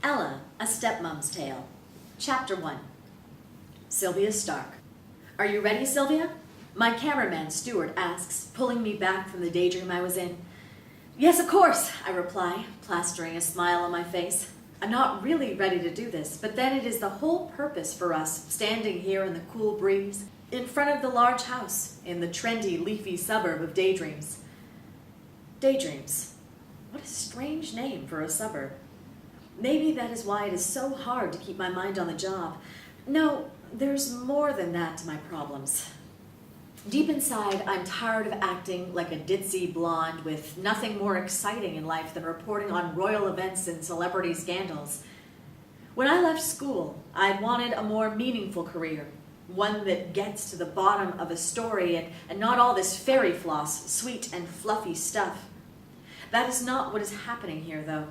Ella, A Stepmum's Tale. Chapter 1. Sylvia Stark. Are you ready, Sylvia? My cameraman, Stuart, asks, pulling me back from the daydream I was in. Yes, of course, I reply, plastering a smile on my face. I'm not really ready to do this, but then it is the whole purpose for us, standing here in the cool breeze, in front of the large house, in the trendy, leafy suburb of Daydreams. Daydreams. What a strange name for a suburb. Maybe that is why it is so hard to keep my mind on the job. No, there's more than that to my problems. Deep inside, I'm tired of acting like a ditzy blonde with nothing more exciting in life than reporting on royal events and celebrity scandals. When I left school, I wanted a more meaningful career, one that gets to the bottom of a story and not all this fairy floss, sweet and fluffy stuff. That is not what is happening here, though.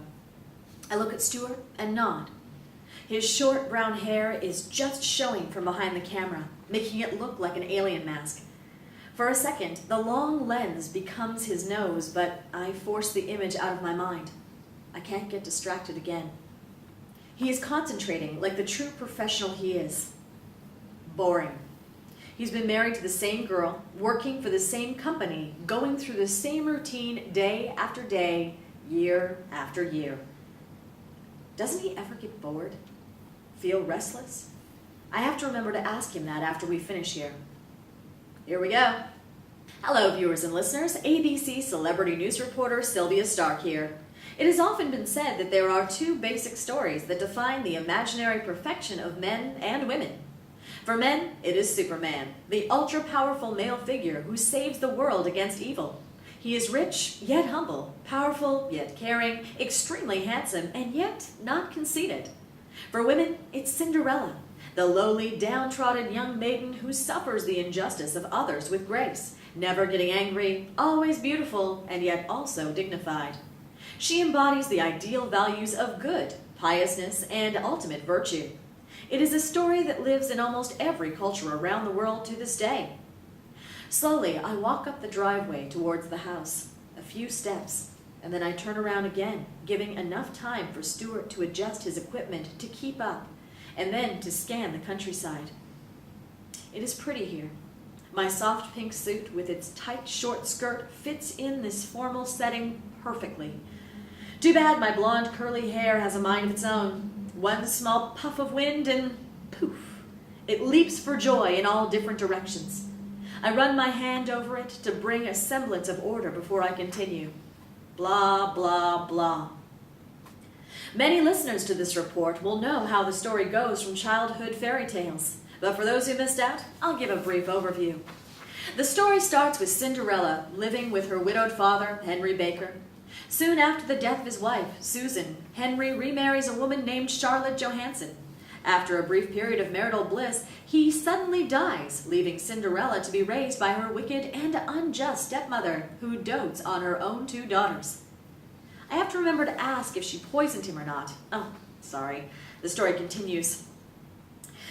I look at Stuart and nod. His short brown hair is just showing from behind the camera, making it look like an alien mask. For a second, the long lens becomes his nose, but I force the image out of my mind. I can't get distracted again. He is concentrating like the true professional he is. Boring. He's been married to the same girl, working for the same company, going through the same routine day after day, year after year. Doesn't he ever get bored? Feel restless? I have to remember to ask him that after we finish here. Here we go. Hello, viewers and listeners. ABC celebrity news reporter Sylvia Stark here. It has often been said that there are two basic stories that define the imaginary perfection of men and women. For men, it is Superman, the ultra-powerful male figure who saves the world against evil. He is rich, yet humble, powerful, yet caring, extremely handsome, and yet not conceited. For women, it's Cinderella, the lowly, downtrodden young maiden who suffers the injustice of others with grace, never getting angry, always beautiful, and yet also dignified. She embodies the ideal values of good, piousness, and ultimate virtue. It is a story that lives in almost every culture around the world to this day. Slowly, I walk up the driveway towards the house, a few steps, and then I turn around again, giving enough time for Stuart to adjust his equipment to keep up, and then to scan the countryside. It is pretty here. My soft pink suit with its tight short skirt fits in this formal setting perfectly. Too bad my blonde curly hair has a mind of its own. One small puff of wind and poof, it leaps for joy in all different directions. I run my hand over it to bring a semblance of order before I continue. Blah, blah, blah. Many listeners to this report will know how the story goes from childhood fairy tales, but for those who missed out, I'll give a brief overview. The story starts with Cinderella living with her widowed father, Henry Baker. Soon after the death of his wife, Susan, Henry remarries a woman named Charlotte Johansson. After a brief period of marital bliss, he suddenly dies, leaving Cinderella to be raised by her wicked and unjust stepmother, who dotes on her own two daughters. I have to remember to ask if she poisoned him or not. Oh, sorry. The story continues.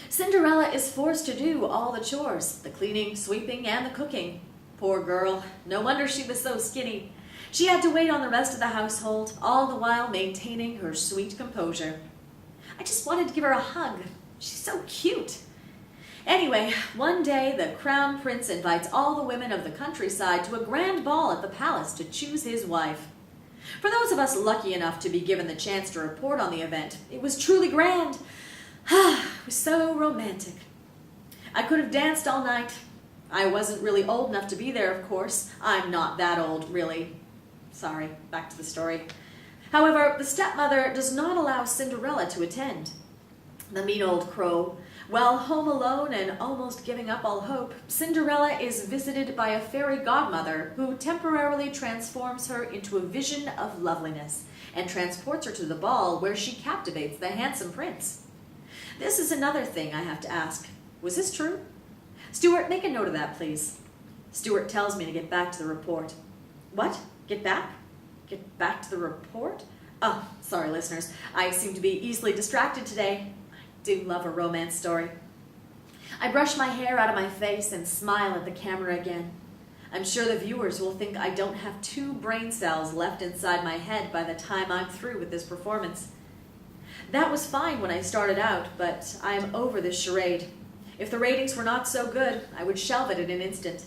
Cinderella is forced to do all the chores, the cleaning, sweeping, and the cooking. Poor girl. No wonder she was so skinny. She had to wait on the rest of the household, all the while maintaining her sweet composure. I just wanted to give her a hug. She's so cute. Anyway, one day the crown prince invites all the women of the countryside to a grand ball at the palace to choose his wife. For those of us lucky enough to be given the chance to report on the event, it was truly grand. It was so romantic. I could have danced all night. I wasn't really old enough to be there, of course. I'm not that old, really. Sorry, back to the story. However, the stepmother does not allow Cinderella to attend. The mean old crow. While home alone and almost giving up all hope, Cinderella is visited by a fairy godmother who temporarily transforms her into a vision of loveliness and transports her to the ball where she captivates the handsome prince. This is another thing I have to ask. Was this true? Stuart, make a note of that, please. Stuart tells me to get back to the report. What? Get back? Get back to the report? Oh, sorry, listeners. I seem to be easily distracted today. I do love a romance story. I brush my hair out of my face and smile at the camera again. I'm sure the viewers will think I don't have 2 brain cells left inside my head by the time I'm through with this performance. That was fine when I started out, but I am over this charade. If the ratings were not so good, I would shelve it in an instant.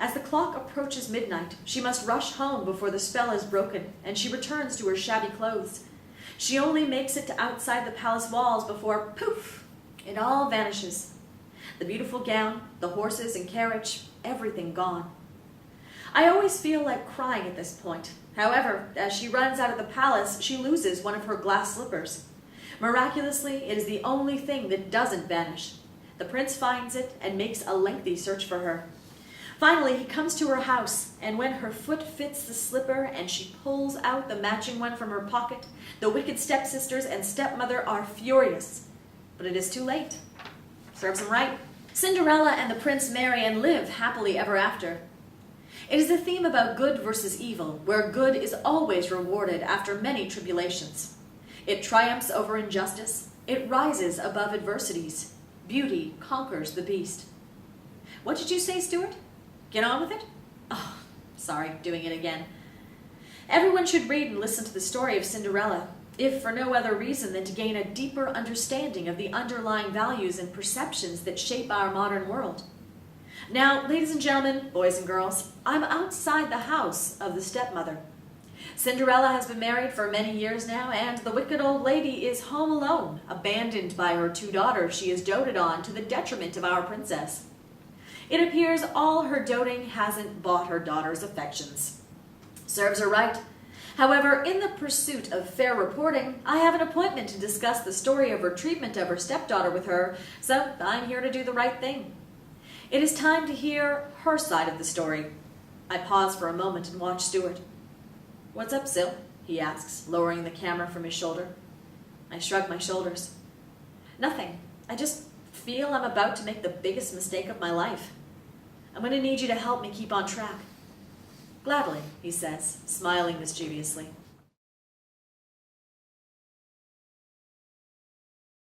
As the clock approaches midnight, she must rush home before the spell is broken, and she returns to her shabby clothes. She only makes it to outside the palace walls before, poof, it all vanishes. The beautiful gown, the horses and carriage, everything gone. I always feel like crying at this point. However, as she runs out of the palace, she loses one of her glass slippers. Miraculously, it is the only thing that doesn't vanish. The prince finds it and makes a lengthy search for her. Finally, he comes to her house, and when her foot fits the slipper and she pulls out the matching one from her pocket, the wicked stepsisters and stepmother are furious. But it is too late. Serves him right. Cinderella and the prince marry and live happily ever after. It is a theme about good versus evil, where good is always rewarded after many tribulations. It triumphs over injustice. It rises above adversities. Beauty conquers the beast. What did you say, Stuart? Get on with it? Oh, sorry, doing it again. Everyone should read and listen to the story of Cinderella, if for no other reason than to gain a deeper understanding of the underlying values and perceptions that shape our modern world. Now, ladies and gentlemen, boys and girls, I'm outside the house of the stepmother. Cinderella has been married for many years now, and the wicked old lady is home alone, abandoned by her 2 daughters she has doted on to the detriment of our princess. It appears all her doting hasn't bought her daughter's affections. Serves her right. However, in the pursuit of fair reporting, I have an appointment to discuss the story of her treatment of her stepdaughter with her, so I'm here to do the right thing. It is time to hear her side of the story. I pause for a moment and watch Stuart. "What's up, Sil?" he asks, lowering the camera from his shoulder. I shrug my shoulders. "Nothing. I just feel I'm about to make the biggest mistake of my life. I'm going to need you to help me keep on track." "Gladly," he says, smiling mischievously.